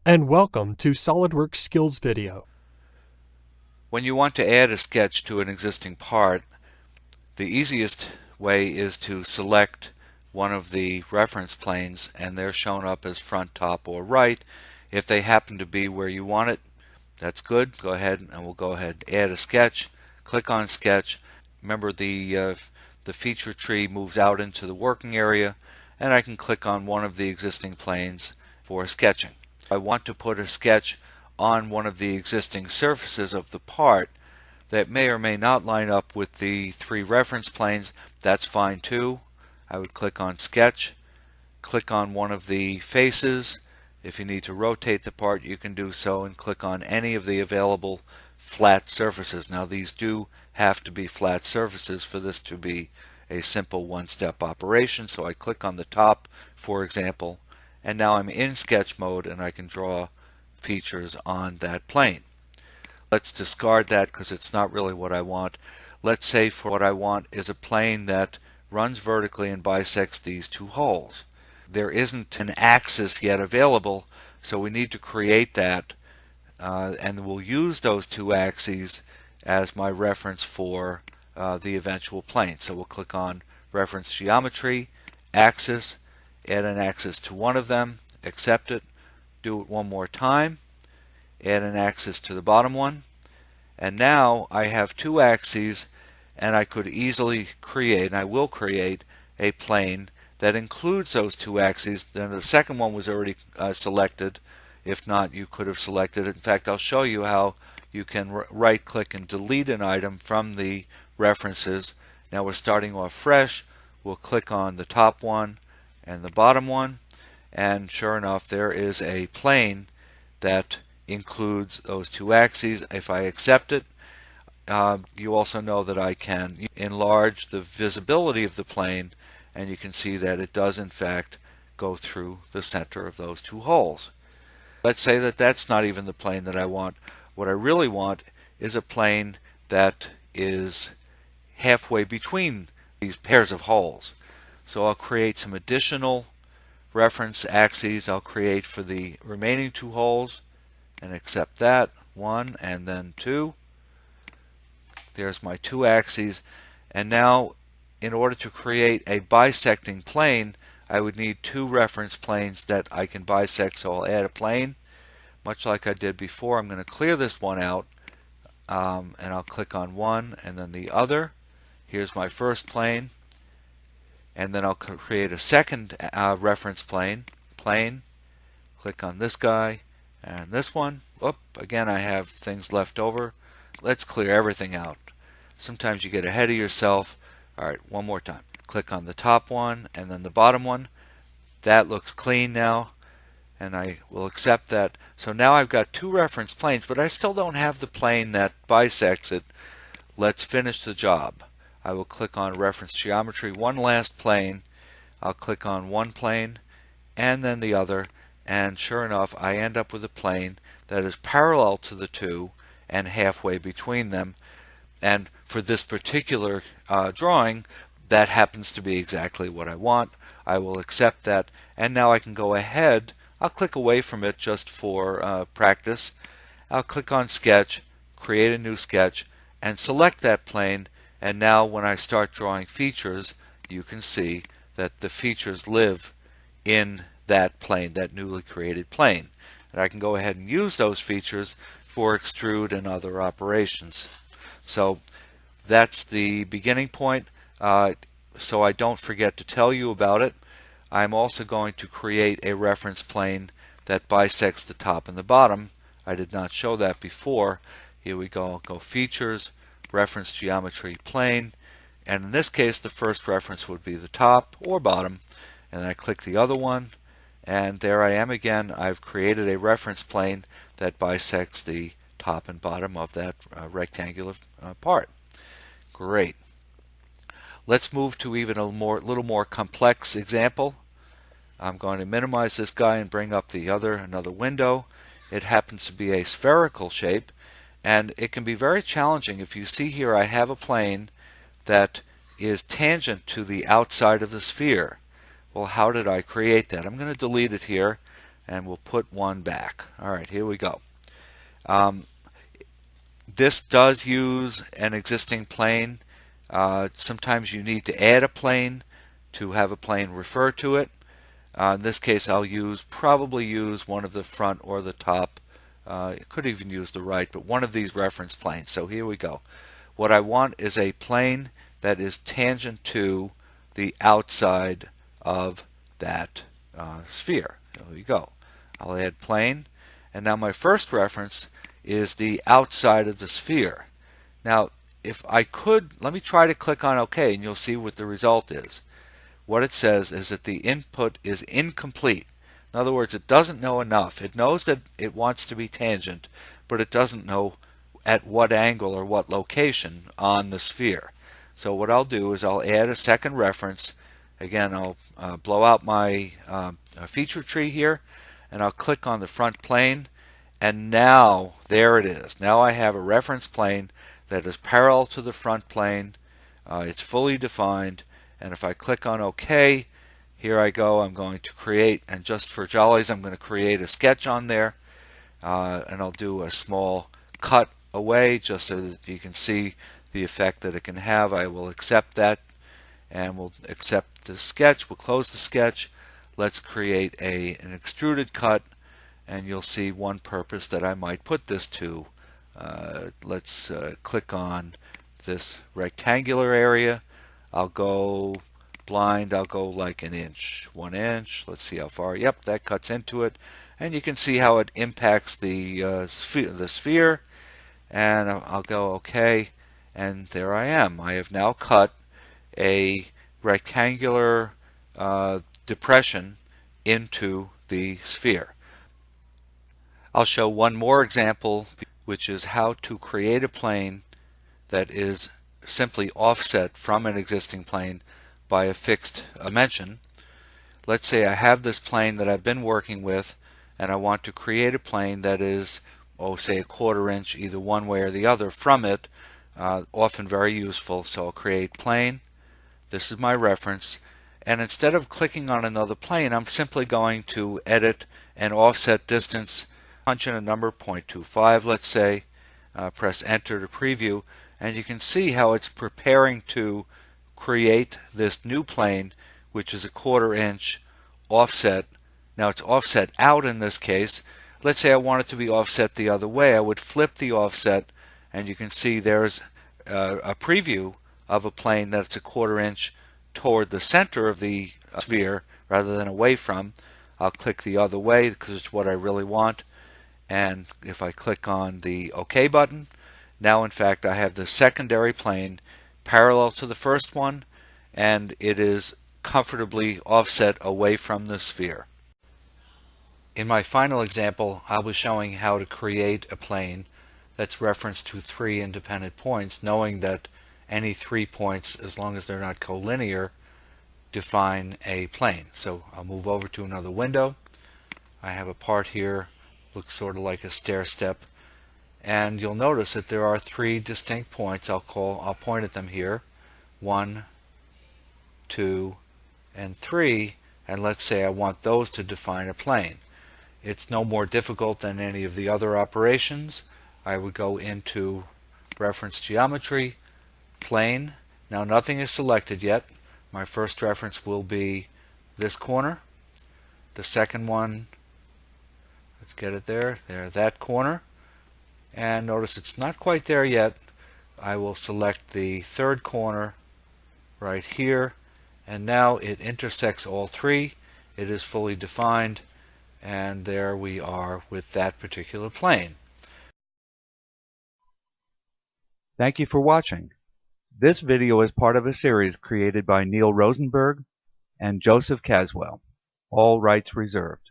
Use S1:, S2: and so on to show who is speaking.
S1: And welcome to SOLIDWORKS Skills video.
S2: When you want to add a sketch to an existing part, the easiest way is to select one of the reference planes, and they're shown up as front, top, or right. If they happen to be where you want it, that's good. Go ahead and we'll go ahead and add a sketch. Click on sketch. Remember the feature tree moves out into the working area, and I can click on one of the existing planes for sketching. I want to put a sketch on one of the existing surfaces of the part that may or may not line up with the three reference planes. That's fine too. I would click on sketch, click on one of the faces. If you need to rotate the part, you can do so, and click on any of the available flat surfaces. Now these do have to be flat surfaces for this to be a simple one-step operation. So I click on the top, for example, and now I'm in sketch mode and I can draw features on that plane. Let's discard that because it's not really what I want. Let's say for what I want is a plane that runs vertically and bisects these two holes. There isn't an axis yet available, so we need to create that, and we'll use those two axes as my reference for the eventual plane. So we'll click on Reference Geometry, Axis, add an axis to one of them, accept it, do it one more time, add an axis to the bottom one, and now I have two axes, and I could easily create, and I will create, a plane that includes those two axes. Then the second one was already selected. If not, you could have selected it. In fact, I'll show you how you can right click and delete an item from the references. Now we're starting off fresh. We'll click on the top one and the bottom one, and sure enough, there is a plane that includes those two axes. If I accept it, you also know that I can enlarge the visibility of the plane, and you can see that it does in fact go through the center of those two holes. Let's say that that's not even the plane that I want. What I really want is a plane that is halfway between these pairs of holes. So I'll create some additional reference axes. I'll create for the remaining two holes and accept that. One and then two. There's my two axes. And now in order to create a bisecting plane, I would need two reference planes that I can bisect. So I'll add a plane. Much like I did before, I'm going to clear this one out, and I'll click on one and then the other. Here's my first plane. And then I'll create a second reference plane. Click on this guy and this one. Oop, again I have things left over. Let's clear everything out. Sometimes you get ahead of yourself. Alright, one more time. Click on the top one and then the bottom one. That looks clean now, and I will accept that. So now I've got two reference planes, but I still don't have the plane that bisects it. Let's finish the job. I will click on Reference Geometry, one last plane. I'll click on one plane and then the other, and sure enough I end up with a plane that is parallel to the two and halfway between them. And for this particular drawing, that happens to be exactly what I want. I will accept that, and now I can go ahead. I'll click away from it just for practice. I'll click on Sketch, create a new sketch, and select that plane. And now when I start drawing features, you can see that the features live in that plane, that newly created plane. And I can go ahead and use those features for extrude and other operations. So that's the beginning point. So I don't forget to tell you about it. I'm also going to create a reference plane that bisects the top and the bottom. I did not show that before. Here we go. Go Features, Reference Geometry, Plane, and in this case the first reference would be the top or bottom, and then I click the other one, and there I am again. I've created a reference plane that bisects the top and bottom of that rectangular part. Great. Let's move to even a little more complex example. I'm going to minimize this guy and bring up another window. It happens to be a spherical shape, and it can be very challenging. If you see here, I have a plane that is tangent to the outside of the sphere. Well, how did I create that? I'm going to delete it here, and we'll put one back. Alright, here we go. This does use an existing plane. Sometimes you need to add a plane to have a plane refer to it. In this case, I'll probably use one of the front or the top. Could even use the right, but one of these reference planes. So here we go. What I want is a plane that is tangent to the outside of that sphere. There we go. I'll add plane, and now my first reference is the outside of the sphere. Now, if I could, let me try to click on OK, and you'll see what the result is. What it says is that the input is incomplete. In other words, it doesn't know enough. It knows that it wants to be tangent, but it doesn't know at what angle or what location on the sphere. So what I'll do is I'll add a second reference. Again, I'll blow out my feature tree here, and I'll click on the front plane, and now there it is. Now I have a reference plane that is parallel to the front plane. It's fully defined, and if I click on OK, here I go. I'm going to create, and just for jollies, I'm going to create a sketch on there, and I'll do a small cut away just so that you can see the effect that it can have. I will accept that, and we'll accept the sketch. We'll close the sketch. Let's create an extruded cut, and you'll see one purpose that I might put this to. Let's click on this rectangular area. I'll go blind. I'll go like an inch, 1 inch. Let's see how far. Yep, that cuts into it, and you can see how it impacts the sphere. And I'll go OK, and there I am. I have now cut a rectangular depression into the sphere. I'll show one more example, which is how to create a plane that is simply offset from an existing plane by a fixed dimension. Let's say I have this plane that I've been working with, and I want to create a plane that is, say, a 1/4 inch either one way or the other from it. Often very useful. So I'll create plane. This is my reference, and instead of clicking on another plane, I'm simply going to edit an offset distance, punch in a number 0.25, let's say, press enter to preview, and you can see how it's preparing to create this new plane, which is a 1/4 inch offset. Now it's offset out in this case. Let's say I want it to be offset the other way. I would flip the offset, and you can see there's a preview of a plane that's a 1/4 inch toward the center of the sphere rather than away from. I'll click the other way because it's what I really want, and if I click on the OK button, now in fact I have the secondary plane parallel to the first one, and it is comfortably offset away from the sphere. In my final example, I'll be showing how to create a plane that's referenced to 3 independent points, knowing that any 3 points, as long as they're not collinear, define a plane. So I'll move over to another window. I have a part here, looks sort of like a stair step, and you'll notice that there are 3 distinct points. I'll point at them here, 1, 2, and 3, and let's say I want those to define a plane. It's no more difficult than any of the other operations. I would go into reference geometry, plane. Now nothing is selected yet. My first reference will be this corner. The second one, let's get it there, that corner. And notice it's not quite there yet. I will select the third corner right here, and now it intersects all 3. It is fully defined, and there we are with that particular plane.
S3: Thank you for watching. This video is part of a series created by Neil Rosenberg and Joseph Caswell. All rights reserved.